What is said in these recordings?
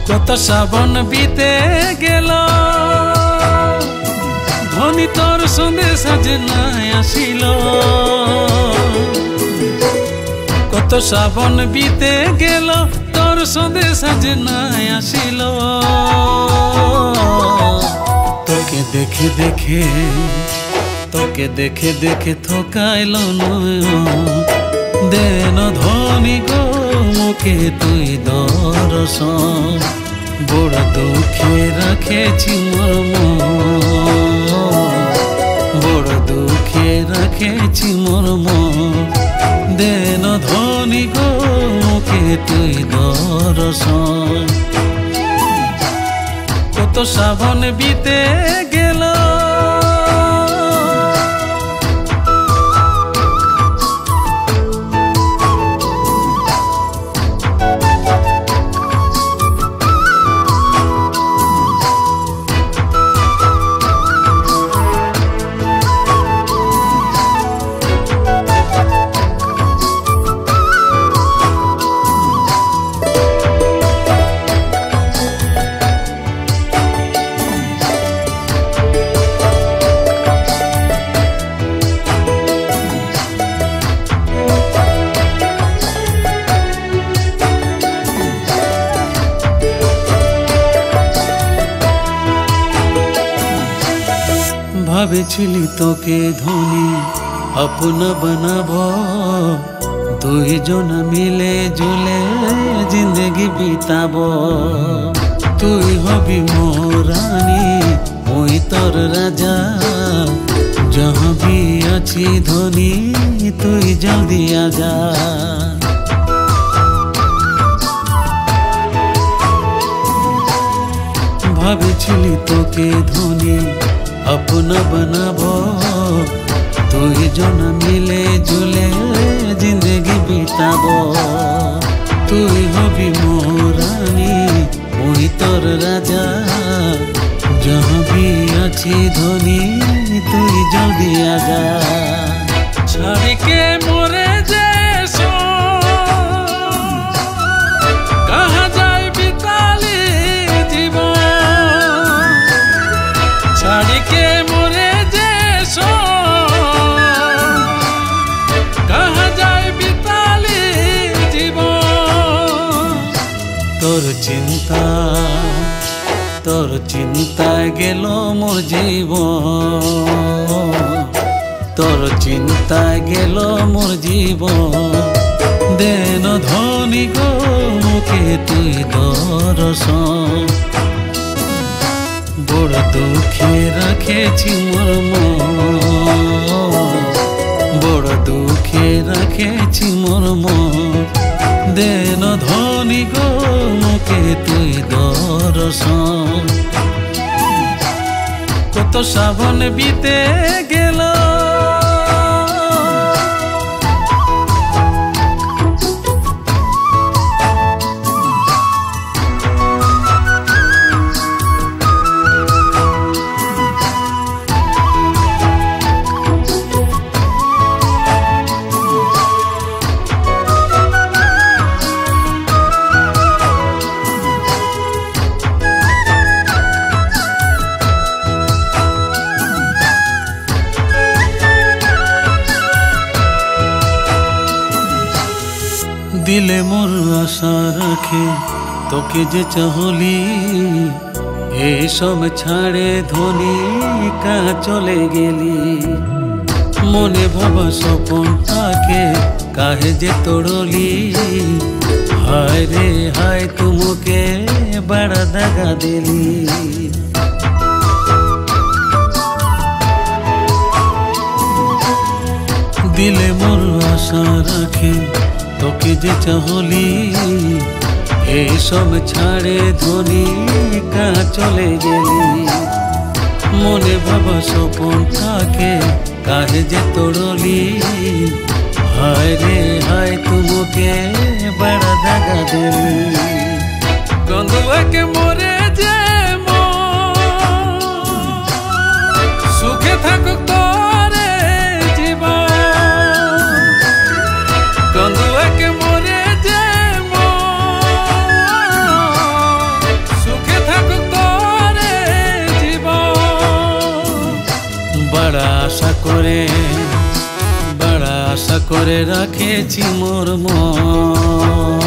কত শ্রাবণ বিতে গেল ধনী তোর সন্দেশ আজ নাই আসিল। কত শ্রাবণ বিতে গেল তোর সন্দেশ আজ নাই আসিল। তোকে দেখে দেখে থকাইল নয়ন দেন ধনী গো মুখে তুই দর্শন। বড় দুঃখে রাখেছি মোর মন, বড় দুঃখে রাখেছি মোর মন দেন ধনী গো মুখে তুই দর্শন। কত শ্রাবণ বিতে গেল ভাবেছিলি তোকে ধনী আপনা বানাব, দুইজন মিলে জুলে জিন্দগি বিতাব। তুই হবি মোর রানী ওই তোর রাজা, जहाँ भी আছি ধনী তুই জলদি আজা। ভাবেছিলি তোকে ধনী अपना बनाबो, দুইজন মিলে জুলে জিন্দগি বিতাবো। তুই হবি মোর রানী ওই তোর রাজা, जहाँ भी আছি ধনী তুই জলদি আগা। ছাড়িকে মোরে যে कहाँ जाए बिताली জীবন, ছাড়িকে মোরে যে कहाँ जाए बिताली জীবন। তোর চিন্তায় গেল মোর জীবন, তোর চিন্তায় গেল মোর জীবন। দেন ধনী গো মুখে তুই দর্শন, বড় দুঃখে রাখেছি মোর মন, বড় দুঃখে রাখেছি মোর মন। দেন ধনী গো মুখে তুই দর্শন। কত শ্রাবণ বিতে গেল দিলে মোর আশা রাখে তোকে যে চাহলি, এসব ছাড়ে ধনী কা চলে গেলি। মনে ভাবা স্বপনটাকে কাহে যে তোড়লি, হায় রে হায় তুমকে বড় দাগা দিলি। দিলে মোর আশা রাখে তোকে যে চাহলি, সব ছাড়ে ধনী কা চলে গেলি মনে ভাবা স্বপন থাকে কাহে যে তোড়লি হায় রে হায় তুমকে বড় দাগা দিলি গন্ধুয়াকে মরে যে সুখে থাকুক তোরে জীবন গন্ধুয়াকে মরে যে সুখে থাকুক তোরে জীবন বড় আশা করে রাখেছি মোর মন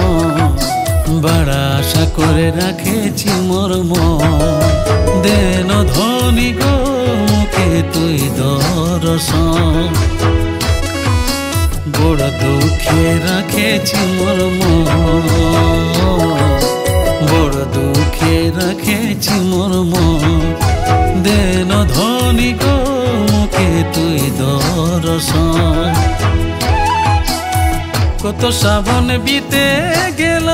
বড় আশা করে রাখেছি মোর মন দেন ধনী গো মুখে তুই দর্শন বড় দুঃখে রাখেছি মোর মন বড় দুঃখে রাখেছি মোর মন দেন ধনী গো মুখে তুই দর্শন কত শ্রাবণ বিতে গেল